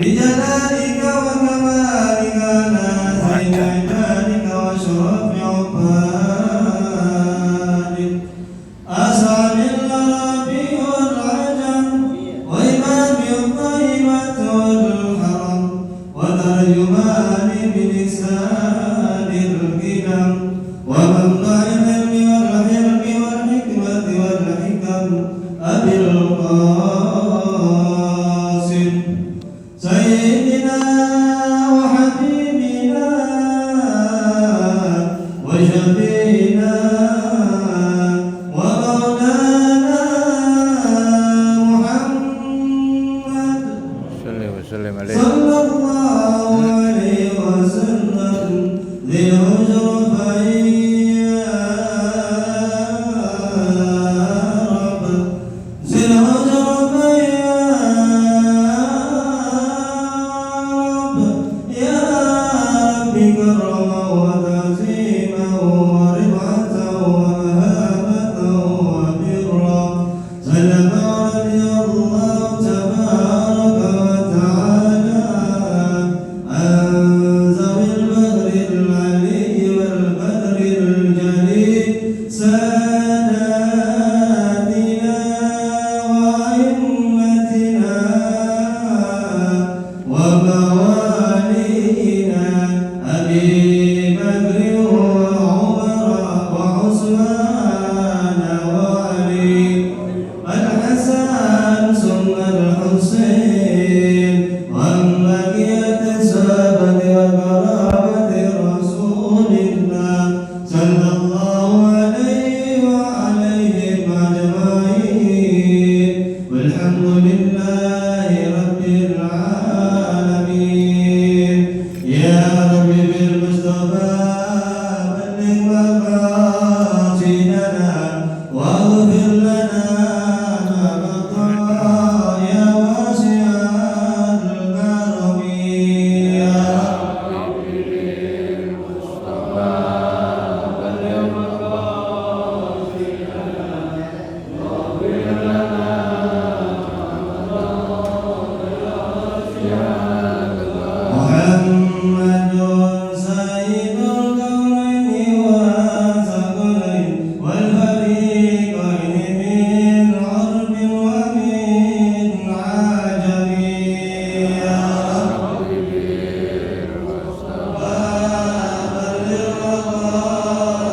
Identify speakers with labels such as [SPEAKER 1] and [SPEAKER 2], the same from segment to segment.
[SPEAKER 1] بجلالك وكمالك نازل عبادك واشرف عبادك أسعد الغرابي والعجم وإمام الطيبة والحرم وترجمان بلسان الكلم ومنبع العلم والحلم والحكمة والحكم أبي القاسم سيدنا وحبيبنا وشفينا ومولانا محمد صلى الله عليه وسلم ذي العجرفين يا رب ذي العجرفين يا رب كرما وتعظيما ورفعة ومهابة وبرا سلم رضي الله تبارك وتعالى عن ذوي البدر العلي والبدر الجليل ساداتنا وأئمتنا وموالينا أبي بكر وعمر وعثمان وعلي الحسن ثم الحسين وبقية الصحابة وقرابة رسول الله صلى الله عليه وعليهم أجمعين والحمد لله رب العالمين يا رب بالمصطفى بلغ مقاصدنا واغفر لنا ما مضى يا واسع الكرم يا محمد سيد الكونين والثقلين والفريقين من عرب ومن عجم يا رب بلغ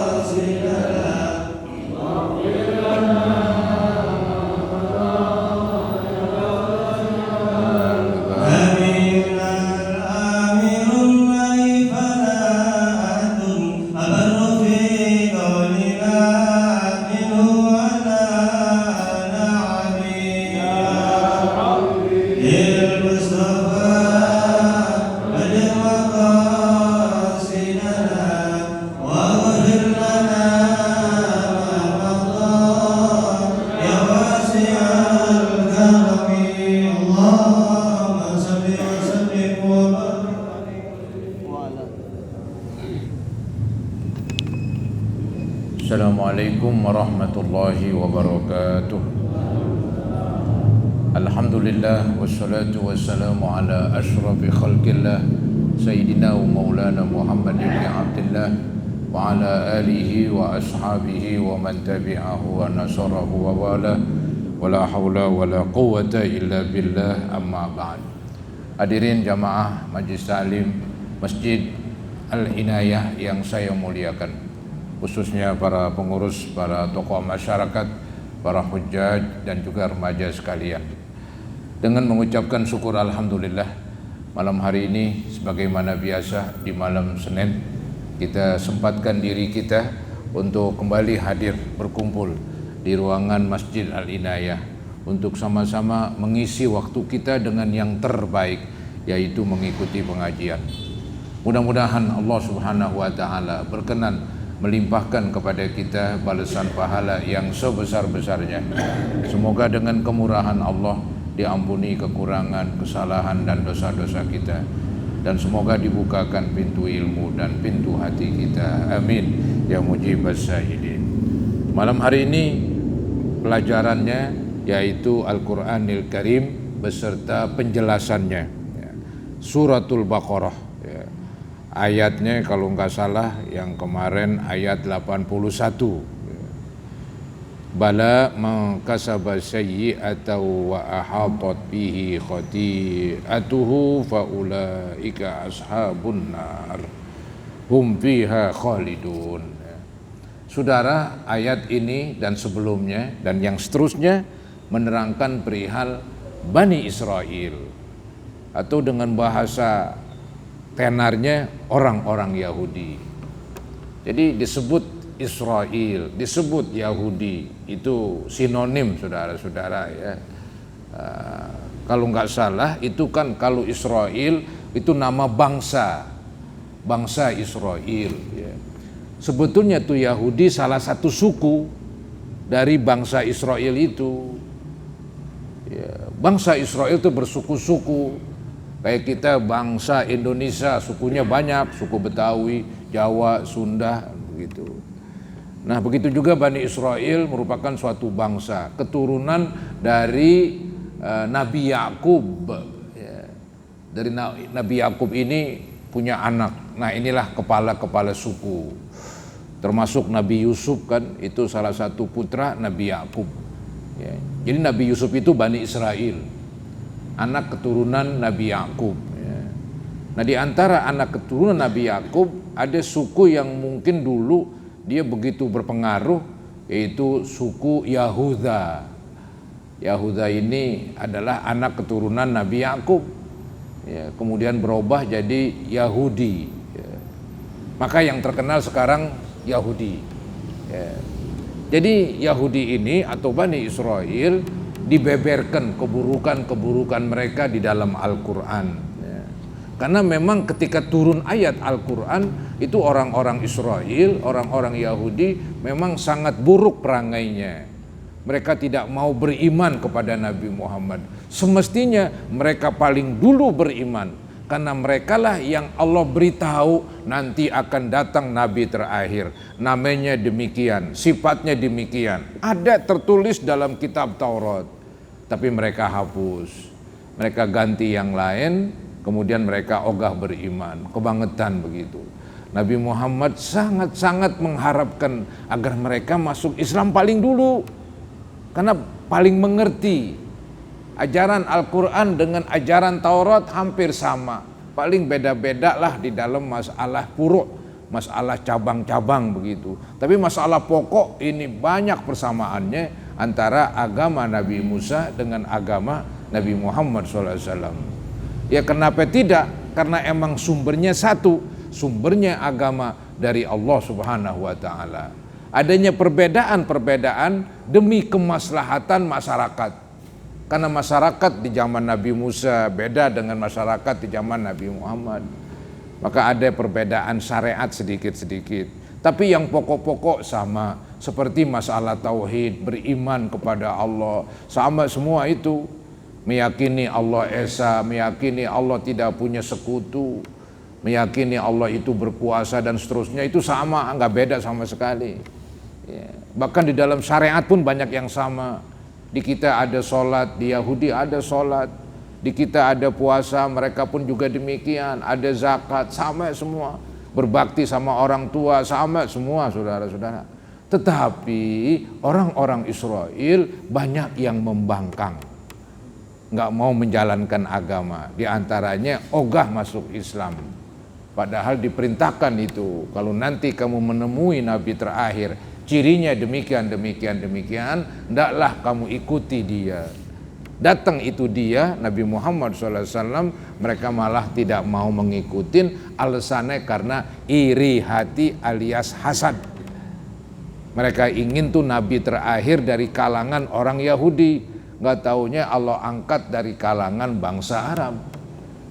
[SPEAKER 1] مقاصدنا أمينا الآمر الليل فلا أحد أبر في قولنا منه ولا نعمي يا رب للمصطفى بلغ مقاصدنا واغفر لنا ما مضى يا واسع الكرم اللهم صل وسلم وبارك
[SPEAKER 2] Assalamualaikum warahmatullahi wabarakatuh. Alhamdulillah wassalatu wassalamu ala ashrafi khalqillah Sayyidina wa maulana Muhammad ibn Abdullah wa ala alihi wa ashabihi wa man tabi'ahu wa nasarahu wa wala wa la hawla wa la quwwata illa billah amma ba'd. Hadirin jamaah Majlis Ta'lim Masjid Al-Inayah yang saya muliakan, khususnya para pengurus, para tokoh masyarakat, para hujjaj dan juga remaja sekalian. Dengan mengucapkan syukur alhamdulillah, malam hari ini sebagaimana biasa di malam Senin kita sempatkan diri kita untuk kembali hadir berkumpul di ruangan Masjid Al-Inayah untuk sama-sama mengisi waktu kita dengan yang terbaik, yaitu mengikuti pengajian. Mudah-mudahan Allah Subhanahu wa taala berkenan melimpahkan kepada kita balasan pahala yang sebesar-besarnya. Semoga dengan kemurahan Allah diampuni kekurangan, kesalahan dan dosa-dosa kita, dan semoga dibukakan pintu ilmu dan pintu hati kita. Amin ya mujibas sa'ilin. Malam hari ini pelajarannya yaitu Al-Qur'anil Karim beserta penjelasannya, ya. Suratul Baqarah, ya. Ayatnya kalau nggak salah yang kemarin ayat 81. Bala man kasaba sayyi'atan wa ahatat bihi khati'atuhu fa ulaika ashabun nar hum fiha khalidun. Saudara, ayat ini dan sebelumnya dan yang seterusnya menerangkan perihal Bani Israel, atau dengan bahasa tenarnya orang-orang Yahudi. Jadi disebut Israel, disebut Yahudi, itu sinonim saudara-saudara, ya. Kalau nggak salah itu kan, kalau Israel itu nama bangsa Israel, ya. Sebetulnya tuh Yahudi salah satu suku dari bangsa Israel itu, ya. Bangsa Israel itu bersuku-suku, kayak kita bangsa Indonesia sukunya banyak, suku Betawi, Jawa, Sunda, begitu. Nah begitu juga Bani Israel merupakan suatu bangsa, keturunan dari Nabi Yakub, ya. Dari Nabi Yakub ini punya anak, nah inilah kepala-kepala suku. Termasuk Nabi Yusuf kan, itu salah satu putra Nabi Yakub, ya. Jadi Nabi Yusuf itu Bani Israel, anak keturunan Nabi Yakub, ya. Nah di antara anak keturunan Nabi Yakub ada suku yang mungkin dulu dia begitu berpengaruh, yaitu suku Yahuda. Yahuda ini adalah anak keturunan Nabi Yakub, ya, kemudian berubah jadi Yahudi, ya. Maka yang terkenal sekarang Yahudi, ya. Jadi Yahudi ini atau Bani Israel dibeberkan keburukan-keburukan mereka di dalam Al-Quran, ya. Karena memang ketika turun ayat Al-Quran itu orang-orang Israel, orang-orang Yahudi memang sangat buruk perangainya. Mereka tidak mau beriman kepada Nabi Muhammad. Semestinya mereka paling dulu beriman, karena merekalah yang Allah beritahu nanti akan datang Nabi terakhir. Namanya demikian, sifatnya demikian. Ada tertulis dalam kitab Taurat, tapi mereka hapus. Mereka ganti yang lain, kemudian mereka ogah beriman, kebangetan begitu. Nabi Muhammad sangat-sangat mengharapkan agar mereka masuk Islam paling dulu, karena paling mengerti. Ajaran Al-Quran dengan ajaran Taurat hampir sama, paling beda-beda lah di dalam masalah furu', masalah cabang-cabang begitu. Tapi masalah pokok ini banyak persamaannya antara agama Nabi Musa dengan agama Nabi Muhammad SAW. Ya kenapa tidak? Karena emang sumbernya satu, sumbernya agama dari Allah Subhanahu wa Ta'ala. Adanya perbedaan-perbedaan demi kemaslahatan masyarakat. Karena masyarakat di zaman Nabi Musa beda dengan masyarakat di zaman Nabi Muhammad. Maka ada perbedaan syariat sedikit-sedikit. Tapi yang pokok-pokok sama. Seperti masalah tauhid, beriman kepada Allah. Sama semua itu. Meyakini Allah Esa, meyakini Allah tidak punya sekutu, meyakini Allah itu berkuasa dan seterusnya. Itu sama, nggak beda sama sekali, ya. Bahkan di dalam syariat pun banyak yang sama. Di kita ada sholat, di Yahudi ada sholat, di kita ada puasa, mereka pun juga demikian, ada zakat, sama semua. Berbakti sama orang tua, sama semua saudara-saudara. Tetapi orang-orang Israel banyak yang membangkang, nggak mau menjalankan agama, di antaranya ogah masuk Islam. Padahal diperintahkan itu, kalau nanti kamu menemui Nabi terakhir, cirinya demikian, hendaklah kamu ikuti dia. Datang itu dia, Nabi Muhammad SAW, mereka malah tidak mau mengikutin, alasannya karena iri hati alias hasad. Mereka ingin tuh Nabi terakhir dari kalangan orang Yahudi, nggak taunya Allah angkat dari kalangan bangsa Arab.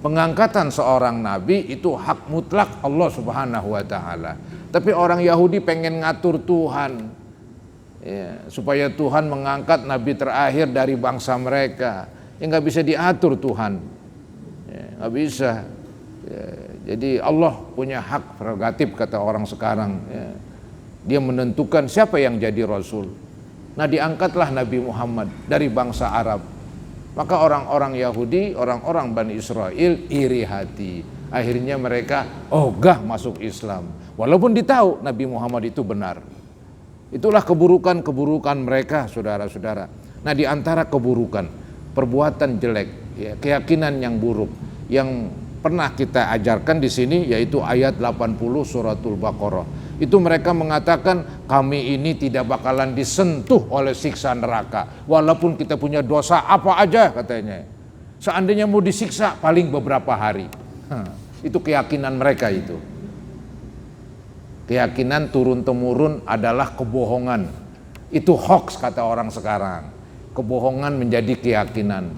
[SPEAKER 2] Pengangkatan seorang Nabi itu hak mutlak Allah Subhanahu wa Ta'ala. Tapi orang Yahudi pengen ngatur Tuhan, ya, supaya Tuhan mengangkat Nabi terakhir dari bangsa mereka. Ya nggak bisa diatur Tuhan, ya, nggak bisa, ya. Jadi Allah punya hak prerogatif kata orang sekarang, ya. Dia menentukan siapa yang jadi Rasul. Nah, diangkatlah Nabi Muhammad dari bangsa Arab. Maka orang-orang Yahudi, orang-orang Bani Israel iri hati. Akhirnya mereka ogah masuk Islam. Walaupun ditahu Nabi Muhammad itu benar. Itulah keburukan-keburukan mereka, saudara-saudara. Nah, di antara keburukan, perbuatan jelek, ya, keyakinan yang buruk, yang pernah kita ajarkan di sini, yaitu ayat 80 suratul Baqarah. Itu mereka mengatakan kami ini tidak bakalan disentuh oleh siksa neraka walaupun kita punya dosa apa aja, katanya. Seandainya mau disiksa paling beberapa hari. Itu keyakinan mereka itu. Keyakinan turun-temurun adalah kebohongan. Itu hoax kata orang sekarang. Kebohongan menjadi keyakinan.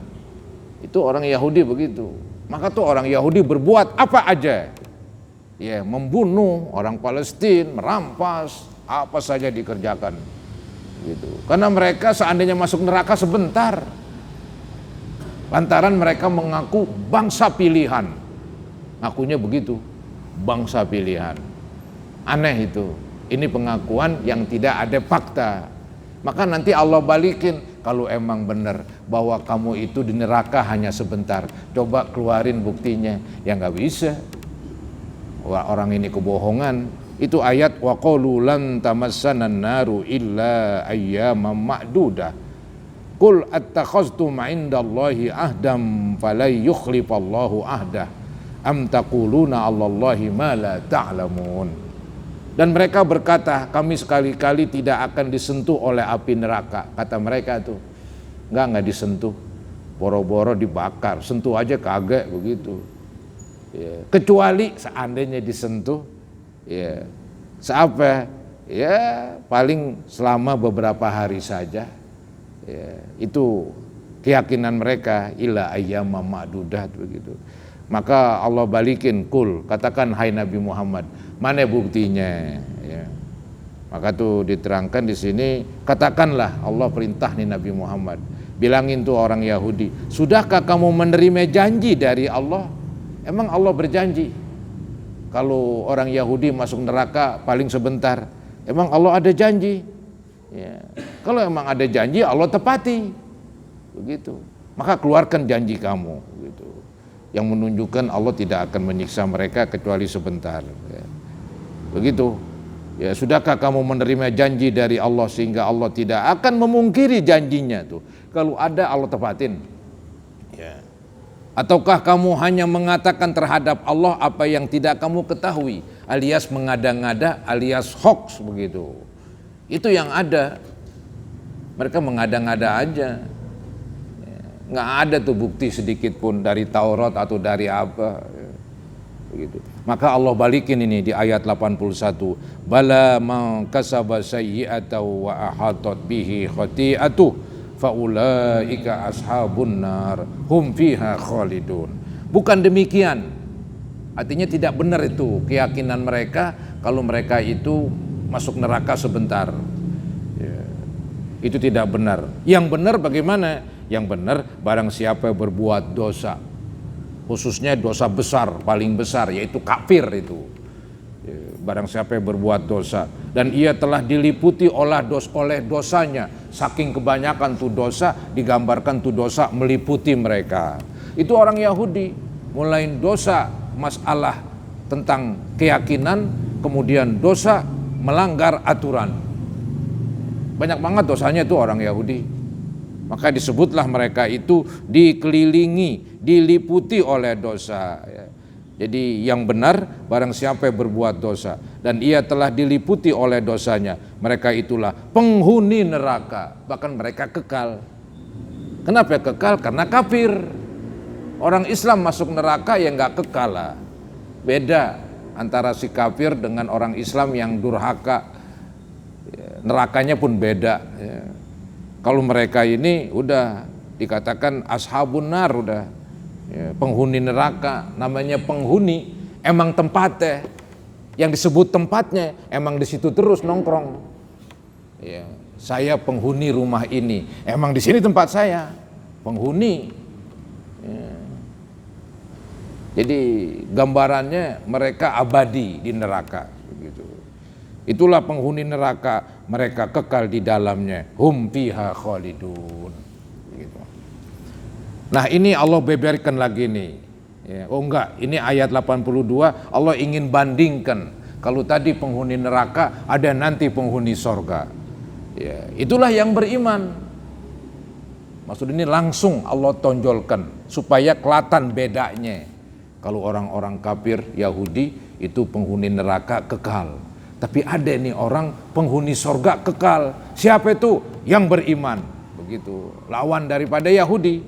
[SPEAKER 2] Itu orang Yahudi begitu. Maka tuh orang Yahudi berbuat apa aja. Ya, membunuh orang Palestina, merampas, apa saja dikerjakan. Gitu. Karena mereka seandainya masuk neraka sebentar. Lantaran mereka mengaku bangsa pilihan. Ngakunya begitu, bangsa pilihan. Aneh itu. Ini pengakuan yang tidak ada fakta. Maka nanti Allah balikin, kalau emang benar bahwa kamu itu di neraka hanya sebentar, coba keluarin buktinya. Ya nggak bisa. Wah, orang ini kebohongan. Itu ayat wa qalu lan tamassanan naru illa ayyaman ma'dudah. Qul attakhaztum 'indallahi ahdam falay yukhlifallahu ahdah. Am taquluna 'alallahi ma la ta'lamun. Dan mereka berkata, kami sekali-kali tidak akan disentuh oleh api neraka. Kata mereka tuh, enggak disentuh. Boro-boro dibakar, sentuh aja kagak begitu. Ya, kecuali seandainya disentuh, ya, seapa? Ya, paling selama beberapa hari saja. Ya, itu keyakinan mereka, ila ayyama ma'dudat begitu. Maka Allah balikin, kul, katakan hai Nabi Muhammad, mana buktinya? Ya. Maka tuh diterangkan di sini, katakanlah, Allah perintah nih Nabi Muhammad, bilangin tuh orang Yahudi, sudahkah kamu menerima janji dari Allah? Emang Allah berjanji kalau orang Yahudi masuk neraka paling sebentar? Emang Allah ada janji? Ya. Kalau emang ada janji, Allah tepati. Begitu. Maka keluarkan janji kamu. Begitu. Yang menunjukkan Allah tidak akan menyiksa mereka kecuali sebentar. Ya. Begitu. Ya, sudahkah kamu menerima janji dari Allah sehingga Allah tidak akan memungkiri janjinya tuh? Kalau ada, Allah tepatin. Ya. Ataukah kamu hanya mengatakan terhadap Allah apa yang tidak kamu ketahui, alias mengada-ngada, alias hoax begitu. Itu yang ada. Mereka mengada-ngada aja. Nggak ada tuh bukti sedikit pun dari Taurat atau dari apa. Begitu. Maka Allah balikin ini di ayat 81. Bala man kasaba sayyi'atan wa ahatat bihi khati'atuh faulaika ashabun nar hum fiha khalidun. Bukan demikian. Artinya tidak benar itu keyakinan mereka kalau mereka itu masuk neraka sebentar. Ya. Itu tidak benar. Yang benar bagaimana? Yang benar barang siapa berbuat dosa, khususnya dosa besar, paling besar, yaitu kafir itu. Barang siapa yang berbuat dosa dan ia telah diliputi oleh dosanya, saking kebanyakan tuh dosa, digambarkan tuh dosa meliputi mereka. Itu orang Yahudi, mulai dosa masalah tentang keyakinan, kemudian dosa melanggar aturan. Banyak banget dosanya itu orang Yahudi. Maka disebutlah mereka itu dikelilingi, diliputi oleh dosa. Jadi yang benar barang siapa yang berbuat dosa dan ia telah diliputi oleh dosanya, mereka itulah penghuni neraka, bahkan mereka kekal. Kenapa kekal? Karena kafir. Orang Islam masuk neraka ya nggak kekal lah. Beda antara si kafir dengan orang Islam yang durhaka. Nerakanya pun beda. Kalau mereka ini udah dikatakan ashabun nar, udah ya, penghuni neraka. Namanya penghuni, emang tempatnya, yang disebut tempatnya emang di situ terus nongkrong. Ya, saya penghuni rumah ini, emang di sini tempat saya, penghuni. Ya. Jadi gambarannya mereka abadi di neraka, begitu. Itulah penghuni neraka, mereka kekal di dalamnya. Hum fiha khalidun. Gitu. Nah ini Allah beberkan lagi nih. Ya, oh enggak, ini ayat 82 Allah ingin bandingkan. Kalau tadi penghuni neraka, ada nanti penghuni sorga. Ya, itulah yang beriman. Maksud ini langsung Allah tonjolkan supaya kelihatan bedanya. Kalau orang-orang kafir Yahudi itu penghuni neraka kekal. Tapi ada nih orang penghuni sorga kekal. Siapa itu? Yang beriman. Begitu. Lawan daripada Yahudi.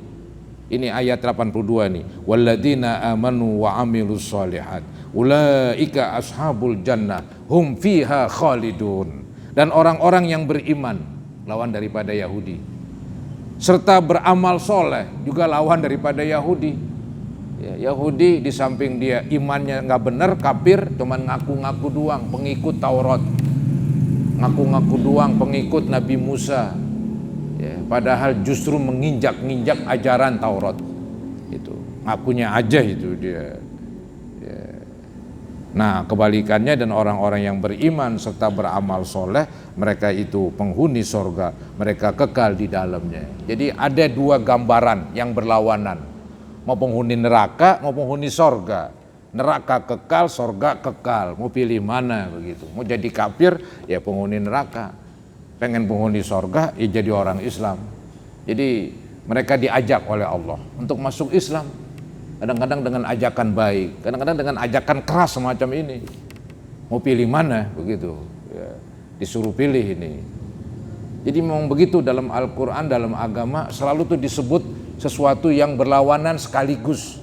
[SPEAKER 2] Ini ayat 82 nih. Walladzina amanu wa amilus sholihat. Ulaika ashabul jannah. Hum fiha khalidun. Dan orang-orang yang beriman. Lawan daripada Yahudi. Serta beramal soleh. Juga lawan daripada Yahudi. Ya, Yahudi di samping dia imannya nggak benar, kafir, cuman ngaku-ngaku doang, pengikut Taurat, ngaku-ngaku doang, pengikut Nabi Musa, ya, padahal justru menginjak-injak ajaran Taurat, itu ngakunya aja itu dia. Ya. Nah kebalikannya dan orang-orang yang beriman serta beramal soleh, mereka itu penghuni sorga, mereka kekal di dalamnya. Jadi ada dua gambaran yang berlawanan. Mau penghuni neraka, mau penghuni sorga. Neraka kekal, sorga kekal. Mau pilih mana begitu. Mau jadi kafir, ya penghuni neraka. Pengen penghuni sorga, ya jadi orang Islam. Jadi mereka diajak oleh Allah untuk masuk Islam. Kadang-kadang dengan ajakan baik, kadang-kadang dengan ajakan keras semacam ini. Mau pilih mana begitu. Ya, disuruh pilih ini. Jadi memang begitu dalam Al-Quran, dalam agama selalu tuh disebut sesuatu yang berlawanan sekaligus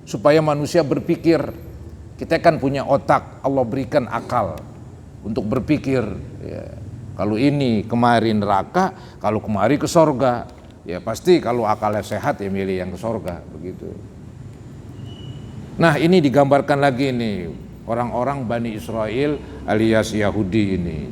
[SPEAKER 2] supaya manusia berpikir. Kita kan punya otak, Allah berikan akal untuk berpikir ya. Kalau ini kemari neraka, kalau kemari ke sorga, ya pasti kalau akalnya sehat ya milih yang ke sorga begitu. Nah ini digambarkan lagi nih orang-orang Bani Israel alias Yahudi ini,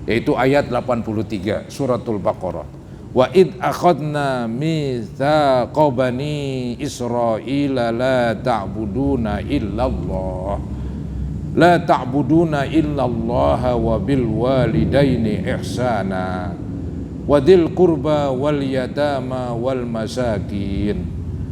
[SPEAKER 2] yaitu ayat 83 suratul Baqarah. Wa id akhadna mitsaqa bani Israila la ta'buduna illallah wa bil walidaini ihsana wa dzil qurba wal yatama wal masakin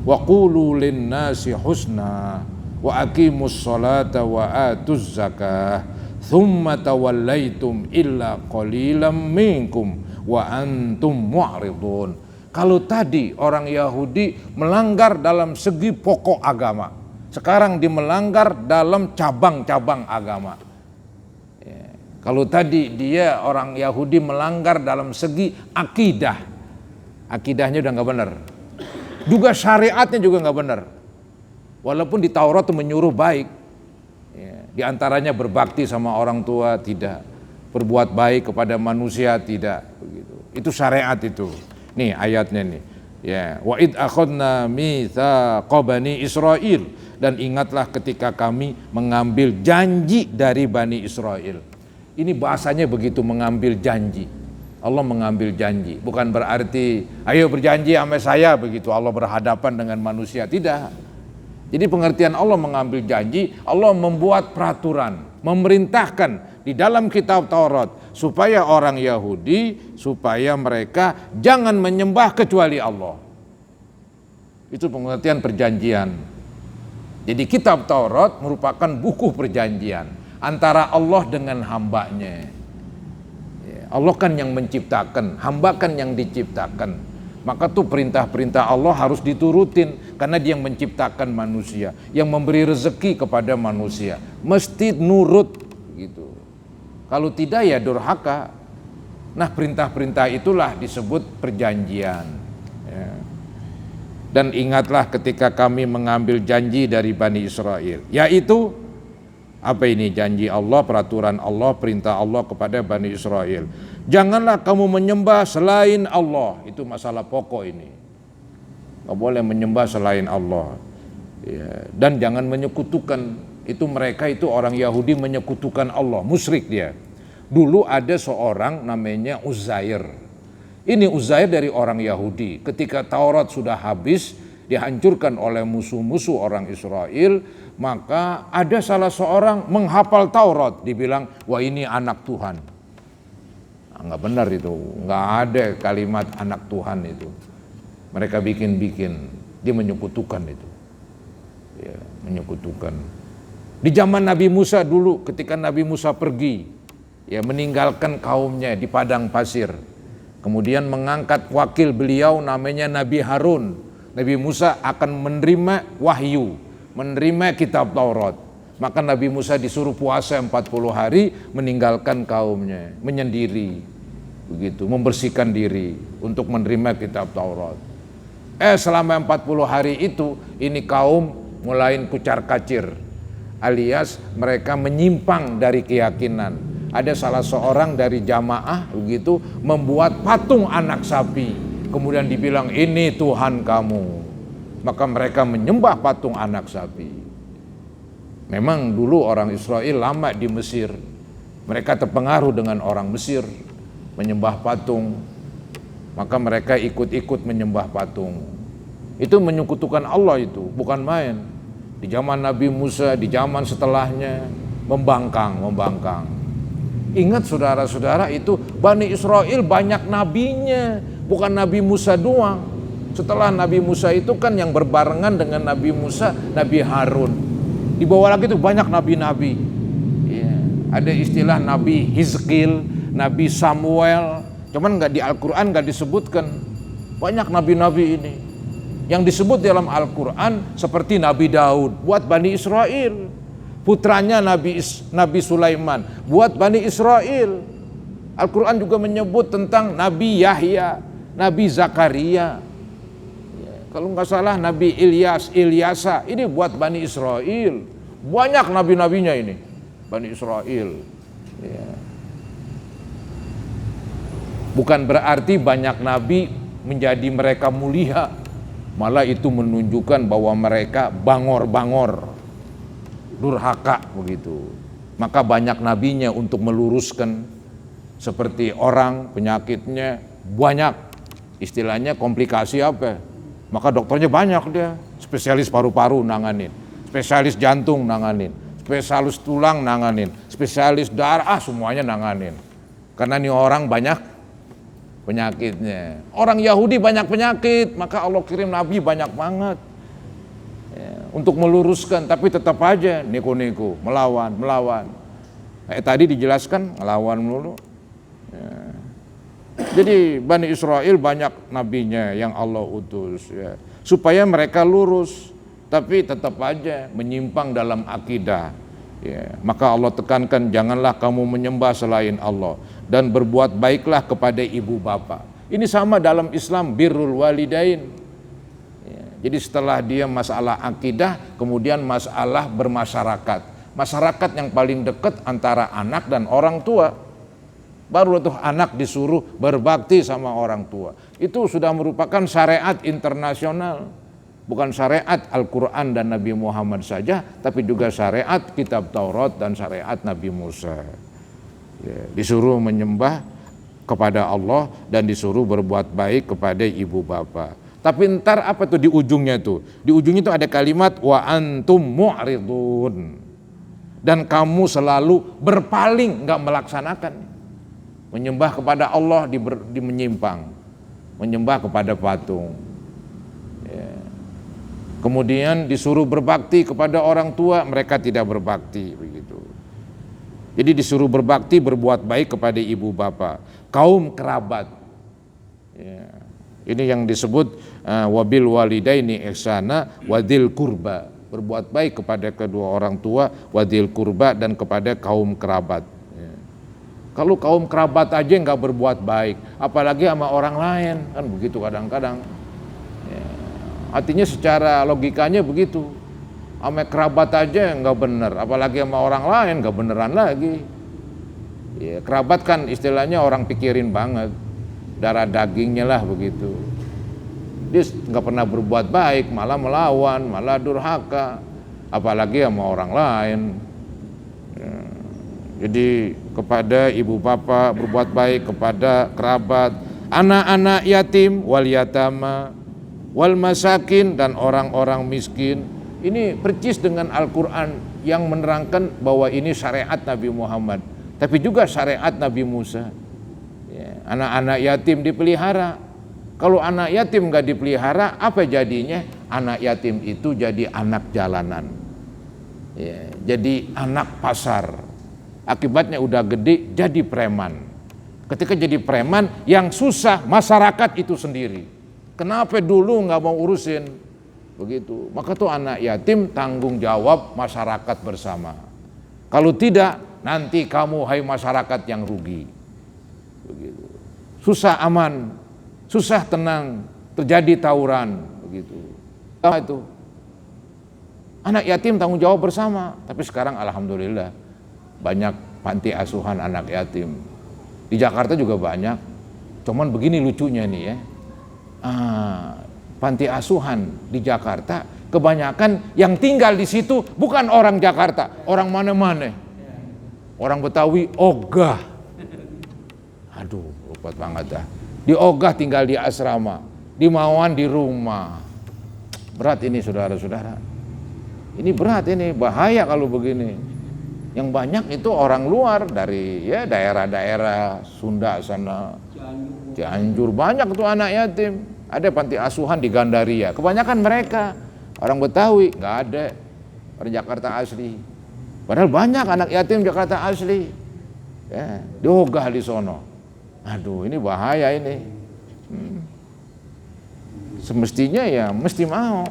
[SPEAKER 2] wa qulu lin nasi husna wa aqimus salata wa atuz zakah thumma tawallaitum illa qalilan minkum wa antum mu'ridun. Kalau tadi orang Yahudi melanggar dalam segi pokok agama, sekarang dimelanggar dalam cabang-cabang agama. Ya. Kalau tadi dia orang Yahudi melanggar dalam segi akidah, akidahnya udah nggak benar. Juga syariatnya juga nggak benar. Walaupun di Taurat itu menyuruh baik, ya, di antaranya berbakti sama orang tua tidak, berbuat baik kepada manusia tidak, begitu. Itu syariat itu. Nih ayatnya nih. Ya, wa id akhadna mitsaqa bani Israil, dan ingatlah ketika kami mengambil janji dari Bani Israel. Ini bahasanya begitu, mengambil janji. Allah mengambil janji, bukan berarti ayo berjanji sama saya begitu Allah berhadapan dengan manusia, tidak. Jadi pengertian Allah mengambil janji, Allah membuat peraturan, memerintahkan di dalam kitab Taurat supaya orang Yahudi, supaya mereka jangan menyembah kecuali Allah. Itu pengertian perjanjian. Jadi kitab Taurat merupakan buku perjanjian antara Allah dengan hambanya. Allah kan yang menciptakan, hamba kan yang diciptakan. Maka tuh perintah-perintah Allah harus diturutin karena dia yang menciptakan manusia, yang memberi rezeki kepada manusia. Mesti nurut gitu. Kalau tidak ya durhaka. Nah perintah-perintah itulah disebut perjanjian. Ya. Dan ingatlah ketika kami mengambil janji dari Bani Israel, yaitu apa ini janji Allah, peraturan Allah, perintah Allah kepada Bani Israel. Janganlah kamu menyembah selain Allah. Itu masalah pokok ini. Gak boleh menyembah selain Allah. Ya. Dan jangan menyekutukan. Itu mereka itu orang Yahudi menyekutukan Allah, musyrik dia. Dulu ada seorang namanya Uzair. Ini Uzair dari orang Yahudi. Ketika Taurat sudah habis, dihancurkan oleh musuh-musuh orang Israel, maka ada salah seorang menghafal Taurat, dibilang, wah ini anak Tuhan. Nggak benar itu, nggak ada kalimat anak Tuhan itu. Mereka bikin-bikin, dia menyekutukan itu. Ya, menyekutukan. Di zaman Nabi Musa dulu, ketika Nabi Musa pergi, ya meninggalkan kaumnya di padang pasir, kemudian mengangkat wakil beliau namanya Nabi Harun. Nabi Musa akan menerima wahyu, menerima kitab Taurat. Maka Nabi Musa disuruh puasa 40 hari, meninggalkan kaumnya, menyendiri, begitu, membersihkan diri untuk menerima kitab Taurat. Selama 40 hari itu, ini kaum mulai kucar-kacir, alias mereka menyimpang dari keyakinan. Ada salah seorang dari jamaah begitu membuat patung anak sapi, kemudian dibilang ini Tuhan kamu. Maka mereka menyembah patung anak sapi. Memang dulu orang Israel lama di Mesir, mereka terpengaruh dengan orang Mesir, menyembah patung, maka mereka ikut-ikut menyembah patung. Itu menyekutukan Allah, itu bukan main. Di zaman Nabi Musa, di zaman setelahnya, membangkang. Ingat saudara-saudara, itu Bani Israel banyak nabinya, bukan Nabi Musa doang. Setelah Nabi Musa itu kan yang berbarengan dengan Nabi Musa, Nabi Harun. Di bawah lagi itu banyak nabi-nabi. Ya, ada istilah Nabi Hizqil, Nabi Samuel, cuman nggak di Al-Quran nggak disebutkan. Banyak nabi-nabi ini. Yang disebut dalam Al-Quran seperti Nabi Daud buat Bani Israel, putranya Nabi Sulaiman buat Bani Israel. Al-Quran juga menyebut tentang Nabi Yahya, Nabi Zakaria, kalau nggak salah Nabi Ilyasa, ini buat Bani Israel. Banyak nabi-nabinya ini, Bani Israel. Ya. Bukan berarti banyak nabi menjadi mereka mulia, malah itu menunjukkan bahwa mereka bangor-bangor, durhaka begitu. Maka banyak nabinya untuk meluruskan, seperti orang penyakitnya banyak, istilahnya komplikasi apa, maka dokternya banyak, dia spesialis paru-paru nanganin, spesialis jantung nanganin, spesialis tulang nanganin, spesialis darah, semuanya nanganin. Karena ini orang banyak penyakitnya. Orang Yahudi banyak penyakit, maka Allah kirim nabi banyak banget ya, untuk meluruskan. Tapi tetap aja neko-neko, melawan. Tadi dijelaskan ngelawan melulu ya. Jadi Bani Israel banyak nabinya yang Allah utus ya, supaya mereka lurus, tapi tetap aja menyimpang dalam akidah ya. Maka Allah tekankan, janganlah kamu menyembah selain Allah dan berbuat baiklah kepada ibu bapa. Ini sama dalam Islam, birrul walidain ya. Jadi setelah dia masalah akidah, kemudian masalah bermasyarakat. Masyarakat yang paling dekat antara anak dan orang tua. Baru tuh anak disuruh berbakti sama orang tua. Itu sudah merupakan syariat internasional. Bukan syariat Al-Quran dan Nabi Muhammad saja, tapi juga syariat kitab Taurat dan syariat Nabi Musa ya, disuruh menyembah kepada Allah dan disuruh berbuat baik kepada ibu bapa. Tapi ntar apa tuh di ujungnya tuh? Di ujungnya itu ada kalimat wa antum mu'ridun, dan kamu selalu berpaling, nggak melaksanakan. Menyembah kepada Allah di menyimpang, menyembah kepada patung ya. Kemudian disuruh berbakti kepada orang tua, mereka tidak berbakti begitu. Jadi disuruh berbakti, berbuat baik kepada ibu bapa, kaum kerabat ya. Ini yang disebut wabil walidaini ihsana wadil kurba, berbuat baik kepada kedua orang tua, wadil kurba, dan kepada kaum kerabat. Kalau kaum kerabat aja nggak berbuat baik, apalagi sama orang lain, kan begitu kadang-kadang ya. Artinya secara logikanya begitu, sama kerabat aja nggak bener, apalagi sama orang lain nggak beneran lagi ya. Kerabat kan istilahnya orang pikirin banget, darah dagingnya lah begitu. Dia nggak pernah berbuat baik, malah melawan, malah durhaka, apalagi sama orang lain ya. Jadi kepada ibu bapa berbuat baik, kepada kerabat, anak-anak yatim wal yatama wal masakin, dan orang-orang miskin. Ini percis dengan Al-Quran yang menerangkan bahwa ini syariat Nabi Muhammad, tapi juga syariat Nabi Musa. Ya, anak-anak yatim dipelihara. Kalau anak yatim nggak dipelihara, apa jadinya? Anak yatim itu jadi anak jalanan, ya, jadi anak pasar. Akibatnya udah gede jadi preman. Ketika jadi preman, yang susah masyarakat itu sendiri. Kenapa dulu nggak mau urusin? Begitu. Maka tuh anak yatim tanggung jawab masyarakat bersama. Kalau tidak, nanti kamu hai masyarakat yang rugi. Begitu. Susah aman, susah tenang, terjadi tawuran. Begitu. Itu anak yatim tanggung jawab bersama. Tapi sekarang alhamdulillah banyak panti asuhan anak yatim. Di Jakarta juga banyak. Cuman begini lucunya nih ya. Panti asuhan di Jakarta kebanyakan yang tinggal di situ bukan orang Jakarta, orang mana-mana. Orang Betawi ogah. Aduh, repot banget dah. Di ogah tinggal di asrama, di Mawan di rumah. Berat ini saudara-saudara. Ini berat ini, bahaya kalau begini. Yang banyak itu orang luar dari ya daerah-daerah Sunda sana, Cianjur, banyak tuh anak yatim. Ada panti asuhan di Gandaria, kebanyakan mereka orang Betawi, nggak ada orang Jakarta asli. Padahal banyak anak yatim Jakarta asli, ya, diogah di sono. Aduh, ini bahaya ini. Semestinya ya mesti mau.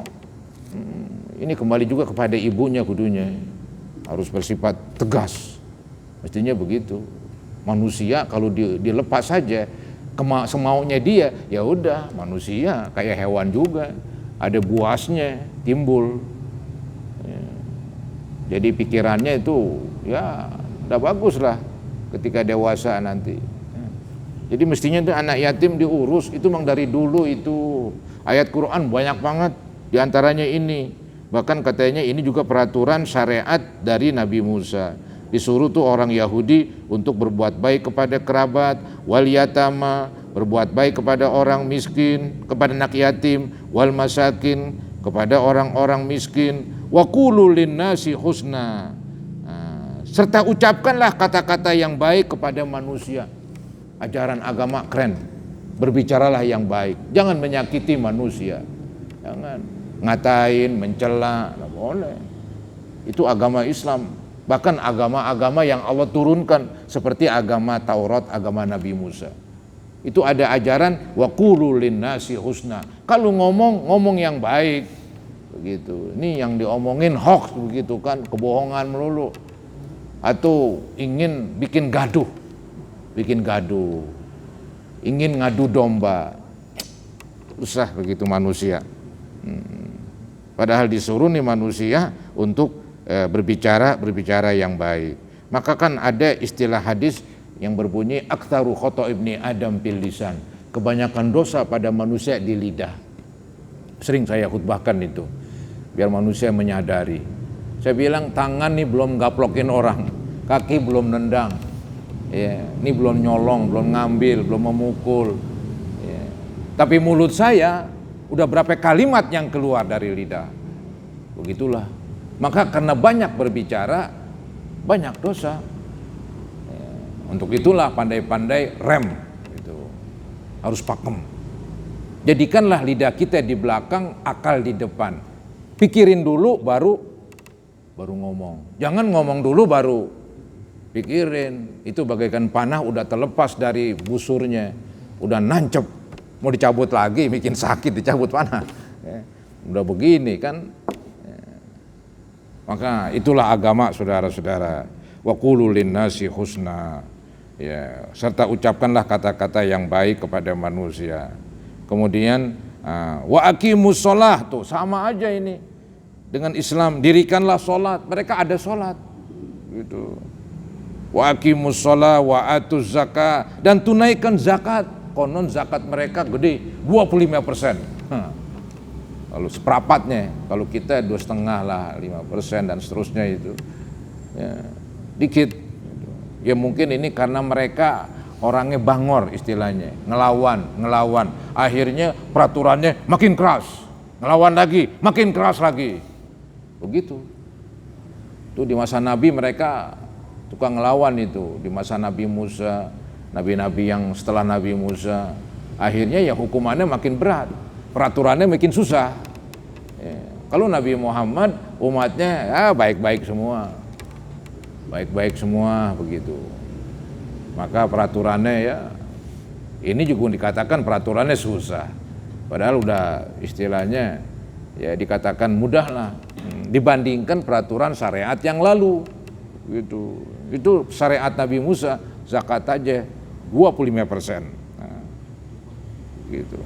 [SPEAKER 2] Ini kembali juga kepada ibunya kudunya. Harus bersifat tegas, mestinya begitu. Manusia kalau dilepas saja semaunya dia, ya udah manusia kayak hewan juga, ada buasnya timbul. Ya. Jadi pikirannya itu ya udah bagus lah ketika dewasa nanti. Ya. Jadi mestinya itu anak yatim diurus, itu memang dari dulu itu ayat Quran banyak banget, diantaranya ini. Bahkan katanya ini juga peraturan syariat dari Nabi Musa. Disuruh tuh orang Yahudi untuk berbuat baik kepada kerabat, wal yatama, berbuat baik kepada orang miskin, kepada anak yatim, wal masakin, kepada orang-orang miskin, wa qulu linnasi husna. Serta ucapkanlah kata-kata yang baik kepada manusia. Ajaran agama keren. Berbicaralah yang baik, jangan menyakiti manusia. Jangan ngatain, mencela, nggak boleh. Itu agama Islam. Bahkan agama-agama yang Allah turunkan seperti agama Taurat, agama Nabi Musa. Itu ada ajaran wa qulu linnasi husna. Kalau ngomong yang baik. Begitu. Ini yang diomongin hoax begitu kan, kebohongan melulu. Atau ingin bikin gaduh. Ingin ngadu domba. Usah begitu manusia. Padahal disuruh nih manusia untuk berbicara yang baik. Maka kan ada istilah hadis yang berbunyi aktsaru khata ibni adam fil lisan. Kebanyakan dosa pada manusia di lidah. Sering saya khutbahkan itu biar manusia menyadari. Saya bilang tangan nih belum gaplokin orang, kaki belum nendang, ya, ini belum nyolong, belum ngambil, belum memukul. Ya. Tapi mulut saya udah berapa kalimat yang keluar dari lidah. Begitulah. Maka karena banyak berbicara, banyak dosa. Untuk itulah pandai-pandai rem. Gitu. Harus pakem. Jadikanlah lidah kita di belakang, akal di depan. Pikirin dulu baru ngomong. Jangan ngomong dulu baru pikirin. Itu bagaikan panah udah terlepas dari busurnya. Udah nancep. Mau dicabut lagi, bikin sakit dicabut panah. Ya, udah begini kan. Ya. Maka itulah agama saudara-saudara. Wa qulu linnasi husna. Ya, serta ucapkanlah kata-kata yang baik kepada manusia. Kemudian wa aqimus shalah, tuh sama aja ini dengan Islam. Dirikanlah sholat, mereka ada sholat. Gitu. Wa aqimus shalah wa atuz zakat, dan tunaikan zakat. Konon zakat mereka gede 25%. Lalu seperempatnya, kalau kita 2,5 lah, 5% dan seterusnya itu. Ya, dikit. Ya mungkin ini karena mereka orangnya bangor istilahnya, ngelawan. Akhirnya peraturannya makin keras, ngelawan lagi, makin keras lagi. Begitu. Itu di masa Nabi mereka tukang ngelawan itu. Di masa Nabi Musa, nabi-nabi yang setelah Nabi Musa, akhirnya ya hukumannya makin berat, peraturannya makin susah. Ya. Kalau Nabi Muhammad umatnya ya baik-baik semua begitu. Maka peraturannya ya ini juga dikatakan peraturannya susah. Padahal udah istilahnya ya dikatakan mudah lah dibandingkan peraturan syariat yang lalu gitu. Itu syariat Nabi Musa zakat aja 25%. Nah, gitu.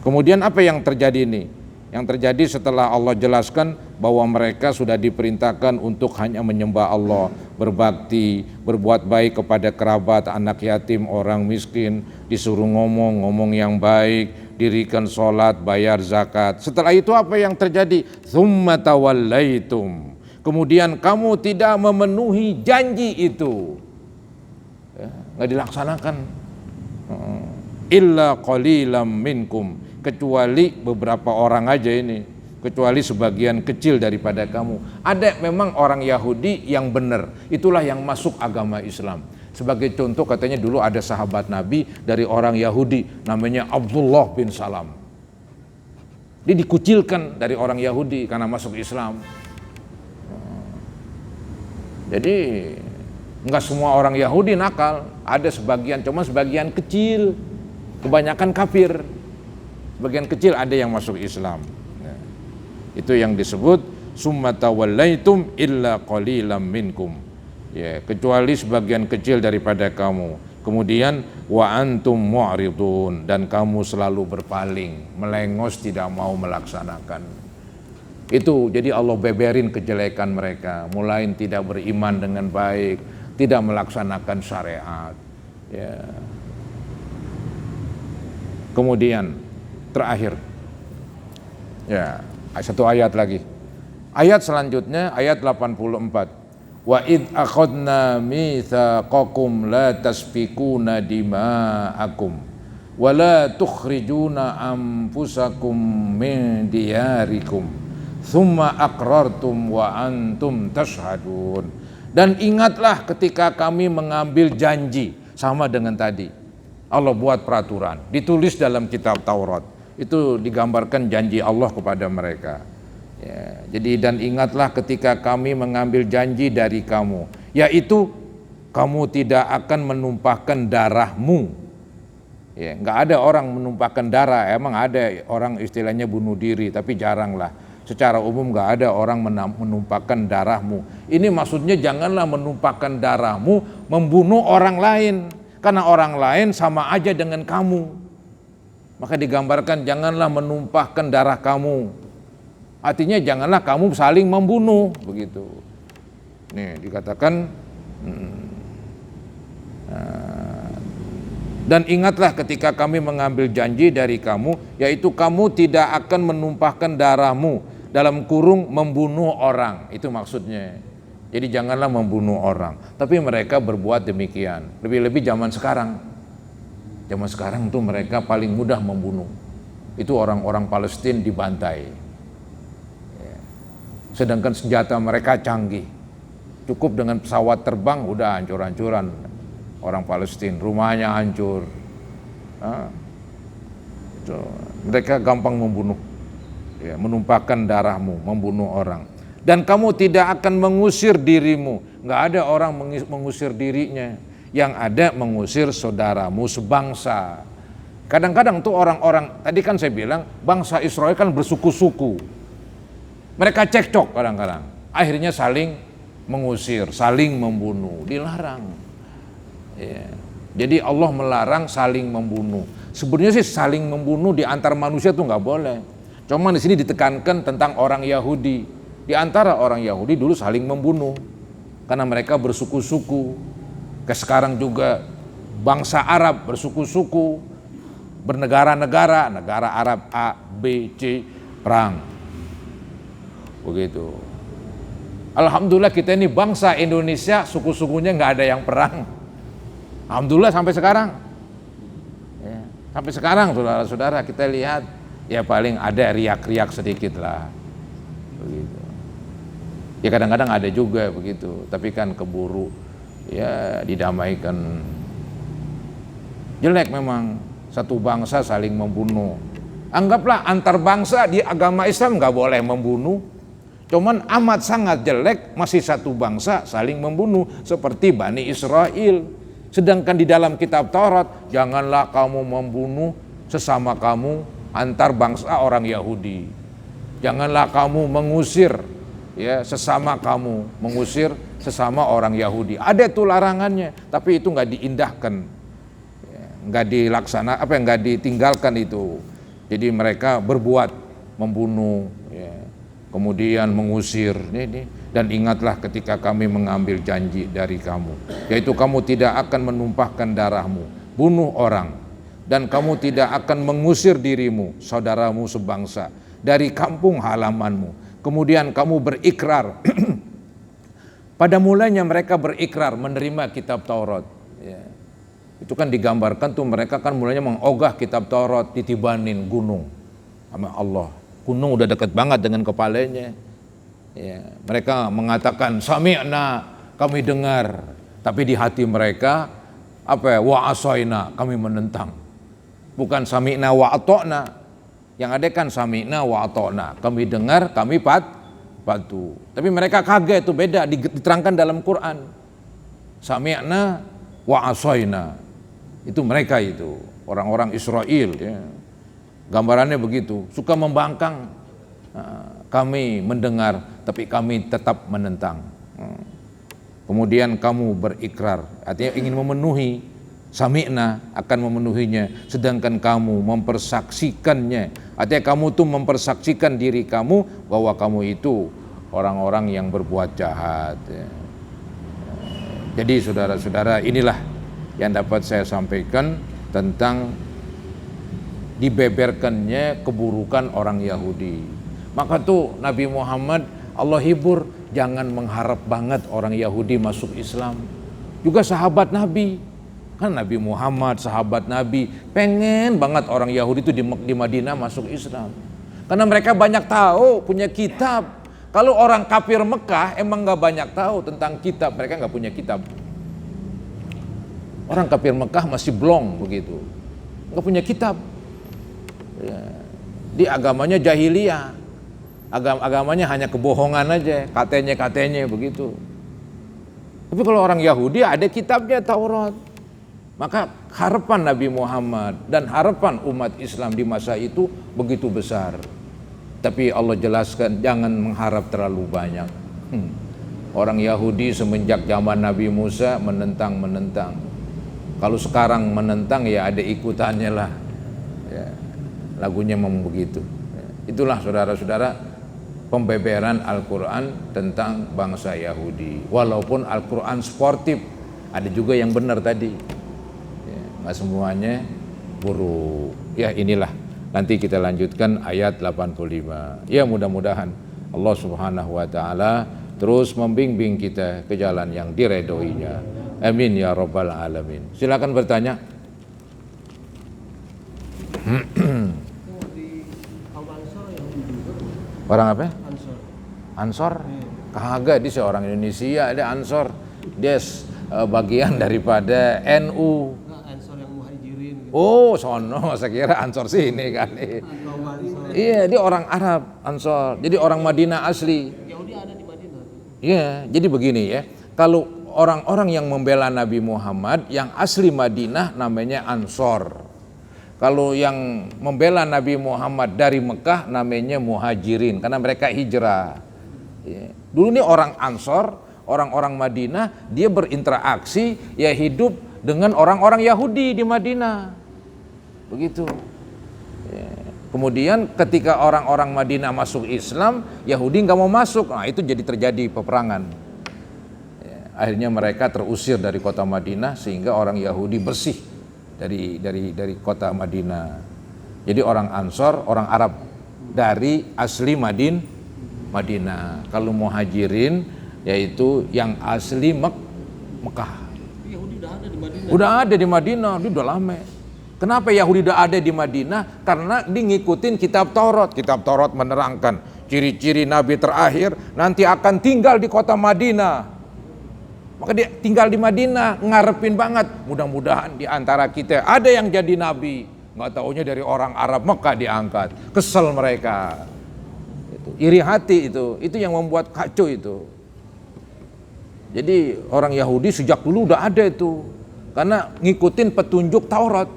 [SPEAKER 2] Kemudian apa yang terjadi ini? Yang terjadi setelah Allah jelaskan bahwa mereka sudah diperintahkan untuk hanya menyembah Allah, berbakti, berbuat baik kepada kerabat, anak yatim, orang miskin, disuruh ngomong yang baik, dirikan sholat, bayar zakat. Setelah itu apa yang terjadi? Tsumma tawallaitum. Kemudian kamu tidak memenuhi janji itu, ya, nggak dilaksanakan. Illa qalilam minkum, kecuali beberapa orang aja ini, kecuali sebagian kecil daripada kamu. Ada memang orang Yahudi yang benar, itulah yang masuk agama Islam. Sebagai contoh katanya dulu ada sahabat Nabi dari orang Yahudi namanya Abdullah bin Salam. Dia dikucilkan dari orang Yahudi karena masuk Islam. Jadi enggak semua orang Yahudi nakal, ada sebagian, cuma sebagian kecil, kebanyakan kafir. Sebagian kecil ada yang masuk Islam. Ya. Itu yang disebut summa tawallaitum illa qalilam minkum. Ya, kecuali sebagian kecil daripada kamu. Kemudian wa antum mu'ridun, dan kamu selalu berpaling, melengos, tidak mau melaksanakan. Itu jadi Allah beberin kejelekan mereka, mulai tidak beriman dengan baik, tidak melaksanakan syariat. Ya. Kemudian terakhir, ya satu ayat lagi. Ayat selanjutnya ayat 84. Wa id akhadna mitsaqakum la tasfikuna dima'akum wa la tukhrijuna anfusakum min diyarikum thumma aqrartum wa antum tashhadun. Dan ingatlah ketika kami mengambil janji, sama dengan tadi. Allah buat peraturan, ditulis dalam kitab Taurat. Itu digambarkan janji Allah kepada mereka. Ya, jadi dan ingatlah ketika kami mengambil janji dari kamu, yaitu kamu tidak akan menumpahkan darahmu. Ya, nggak ada orang menumpahkan darah, emang ada orang istilahnya bunuh diri, tapi jarang lah. Secara umum nggak ada orang menumpahkan darahmu. Ini maksudnya janganlah menumpahkan darahmu membunuh orang lain, karena orang lain sama aja dengan kamu. Maka digambarkan janganlah menumpahkan darah kamu. Artinya janganlah kamu saling membunuh, begitu. Nih dikatakan dan ingatlah ketika kami mengambil janji dari kamu, yaitu kamu tidak akan menumpahkan darahmu, dalam kurung membunuh orang. Itu maksudnya. Jadi janganlah membunuh orang. Tapi mereka berbuat demikian. Lebih-lebih zaman sekarang. Zaman sekarang tuh mereka paling mudah membunuh. Itu orang-orang Palestina dibantai. Sedangkan senjata mereka canggih. Cukup dengan pesawat terbang udah hancur-hancuran orang Palestina. Rumahnya hancur. Mereka gampang membunuh. Ya, menumpahkan darahmu, membunuh orang. Dan kamu tidak akan mengusir dirimu. Nggak ada orang mengusir dirinya. Yang ada mengusir saudaramu sebangsa. Kadang-kadang tuh orang-orang, tadi kan saya bilang bangsa Israel kan bersuku-suku. Mereka cekcok kadang-kadang. Akhirnya saling mengusir, saling membunuh, dilarang. Ya. Jadi Allah melarang saling membunuh. Sebenarnya sih saling membunuh di antar manusia tuh nggak boleh. Cuma di sini ditekankan tentang orang Yahudi. Di antara orang Yahudi dulu saling membunuh karena mereka bersuku-suku. Sekarang juga bangsa Arab bersuku-suku, bernegara-negara, negara Arab A, B, C, perang. Begitu. Alhamdulillah kita ini bangsa Indonesia, suku-sukunya nggak ada yang perang. Alhamdulillah sampai sekarang. Ya, sampai sekarang saudara-saudara kita lihat ya paling ada riak-riak sedikit lah. Begitu. Ya kadang-kadang ada juga begitu, tapi kan keburu ya didamaikan. Jelek memang satu bangsa saling membunuh. Anggaplah antar bangsa di agama Islam nggak boleh membunuh. Cuman amat sangat jelek masih satu bangsa saling membunuh seperti Bani Israel. Sedangkan di dalam kitab Taurat, janganlah kamu membunuh sesama kamu antar bangsa orang Yahudi. Janganlah kamu mengusir ya sesama kamu, mengusir sesama orang Yahudi. Ada itu larangannya, tapi itu nggak diindahkan, nggak dilaksana, nggak ditinggalkan itu. Jadi mereka berbuat membunuh, ya, kemudian mengusir. Dan ingatlah ketika kami mengambil janji dari kamu, yaitu kamu tidak akan menumpahkan darahmu, bunuh orang, dan kamu tidak akan mengusir dirimu, saudaramu sebangsa, dari kampung halamanmu. Kemudian kamu berikrar. Pada mulanya mereka berikrar menerima kitab Taurat. Ya. Itu kan digambarkan tuh mereka kan mulanya mengogah kitab Taurat ditibanin gunung sama Allah. Gunung udah dekat banget dengan kepalanya. Ya, mereka mengatakan sami'na, kami dengar, tapi di hati mereka wa asaina, kami menentang. Bukan sami'na wa ata'na. Yang ada kan sami'na wa ata'na, kami dengar, kami patuh. Tapi mereka kaget, itu beda, diterangkan dalam Quran. Sami'na wa asaina. Itu mereka itu, orang-orang Israel ya. Gambarannya begitu, suka membangkang. Kami mendengar, tapi kami tetap menentang. Kemudian kamu berikrar, artinya ingin memenuhi, sami'na akan memenuhinya, sedangkan kamu mempersaksikannya. Artinya kamu tuh mempersaksikan diri kamu bahwa kamu itu orang-orang yang berbuat jahat. Jadi saudara-saudara, inilah yang dapat saya sampaikan tentang dibeberkannya keburukan orang Yahudi. Maka tuh Nabi Muhammad Allah hibur, jangan mengharap banget orang Yahudi masuk Islam. Juga sahabat Nabi, kan Nabi Muhammad sahabat Nabi pengen banget orang Yahudi itu di Madinah masuk Islam. Karena mereka banyak tahu, punya kitab. Kalau orang kafir Mekah emang gak banyak tahu tentang kitab, mereka gak punya kitab. Orang kafir Mekah masih blong begitu, gak punya kitab. Ya. Di agamanya jahiliyah. Agamanya hanya kebohongan aja, katanya begitu. Tapi kalau orang Yahudi ada kitabnya Taurat. Maka harapan Nabi Muhammad dan harapan umat Islam di masa itu begitu besar. Tapi Allah jelaskan jangan mengharap terlalu banyak. Orang Yahudi semenjak zaman Nabi Musa menentang. Kalau sekarang menentang ya ada ikutannya lah. Ya, lagunya memang begitu. Itulah saudara-saudara pembeberan Al-Quran tentang bangsa Yahudi. Walaupun Al-Quran sportif, ada juga yang benar tadi. Ya, nggak semuanya buruk. Ya inilah, nanti kita lanjutkan ayat 85. Ya mudah-mudahan Allah Subhanahu wa Ta'ala terus membimbing kita ke jalan yang diredhoinya. Amin ya Rabbal Alamin. Silakan bertanya. Orang apa? Ansor? Kagak, dia seorang Indonesia, dia Ansor. Dia bagian daripada NU.
[SPEAKER 3] Ansor yang muhajirin gitu.
[SPEAKER 2] Oh, sono, saya kira Ansor sini kali. Iya, dia orang Arab, Ansor. Jadi orang Madinah asli.
[SPEAKER 3] Yahudi ada di Madinah.
[SPEAKER 2] Iya, jadi begini ya. Kalau orang-orang yang membela Nabi Muhammad yang asli Madinah namanya Ansor. Kalau yang membela Nabi Muhammad dari Mekah namanya muhajirin karena mereka hijrah. Ya. Dulu ini orang Ansor, orang-orang Madinah, dia berinteraksi, ya hidup dengan orang-orang Yahudi di Madinah. Begitu. Ya. Kemudian ketika orang-orang Madinah masuk Islam, Yahudi nggak mau masuk. Nah itu jadi terjadi peperangan. Ya. Akhirnya mereka terusir dari kota Madinah sehingga orang Yahudi bersih dari kota Madinah. Jadi orang Ansor, orang Arab dari asli Madinah. Kalau muhajirin yaitu yang asli Mekah.
[SPEAKER 3] Yahudi udah ada di Madinah.
[SPEAKER 2] Udah ada di Madinah, dia udah lama. Kenapa Yahudi udah ada di Madinah? Karena dia ngikutin kitab Taurat. Kitab Taurat menerangkan ciri-ciri Nabi terakhir nanti akan tinggal di kota Madinah. Maka dia tinggal di Madinah, ngarepin banget. Mudah-mudahan di antara kita ada yang jadi Nabi. Nggak taunya dari orang Arab Mekah diangkat. Kesel mereka. Iri hati itu yang membuat kacau itu. Jadi orang Yahudi sejak dulu udah ada itu. Karena ngikutin petunjuk Taurat.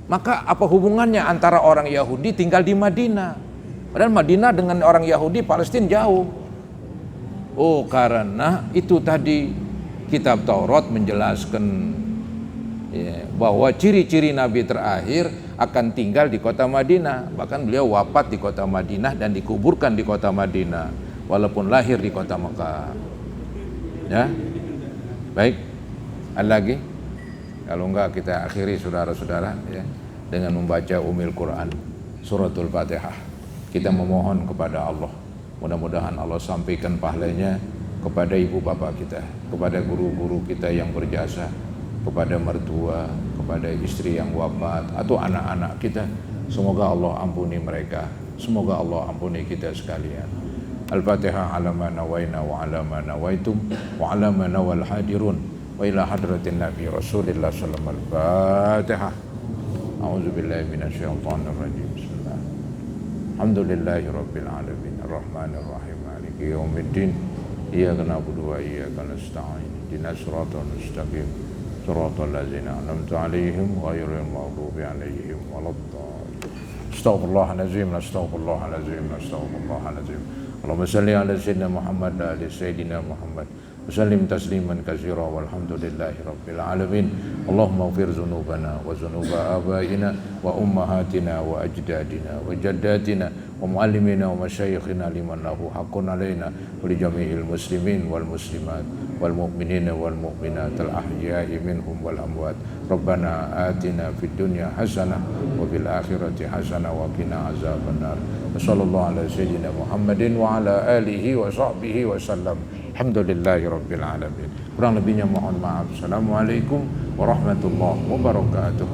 [SPEAKER 2] Maka apa hubungannya antara orang Yahudi tinggal di Madinah? Padahal Madinah dengan orang Yahudi Palestina jauh. Oh, karena itu tadi kitab Taurat menjelaskan ya, bahwa ciri-ciri Nabi terakhir akan tinggal di kota Madinah. Bahkan beliau wafat di kota Madinah dan dikuburkan di kota Madinah walaupun lahir di kota Mekah. Ya, baik. Ada lagi? Kalau enggak kita akhiri saudara-saudara ya dengan membaca Ummul Quran suratul Fatihah. Kita memohon kepada Allah, mudah-mudahan Allah sampaikan pahalanya kepada ibu bapak kita, kepada guru-guru kita yang berjasa, kepada mertua, kepada istri yang wafat atau anak-anak kita. Semoga Allah ampuni mereka, semoga Allah ampuni kita sekalian. Al-Fatihah ala ma nawaina wa ala ma nawaitum wa ala ma nawal hadirun wa ila hadratin Nabi Rasulillah sallallahu alaihi wasallam. Al-Fatihah. A'udzu billahi minasyaitonir rajim. Bismillah. Alhamdulillahi rabbil alamin arrahmanir rahim maliki yaumiddin iyyaka na'budu wa iyyaka nasta'in ihdinas siratal mustaqim siratal ladzina an'amta 'alaihim ghairil maghdubi 'alaihim waladdallin. Astaghfirullahalazim, astaghfirullahalazim, astaghfirullahalazim. Allahumma salli ala sayyidina Muhammad wa ala sayyidina Muhammad wa sallim tasliman katsira walhamdulillahi rabbil alamin. Allahumma ighfir dzunubana wa dzunuba abaina wa ummahatina wa ajdadina wa jaddatina wa muallimina wa masyayikhina liman lahu haqqun alaina wa li jami'il muslimin wal muslimat wal mu'minina wal mu'minat al ahya'i minhum wal amwat. Rabbana atina fid dunya hasanah wa fil akhirati hasanah wa qina azabannar. Wassallallahu ala sayyidina Muhammadin wa ala alihi wa sahbihi wa sallam. Alhamdulillahi rabbil alamin. Kurang lebihnya mohon maaf. Assalamualaikum warahmatullahi wabarakatuh.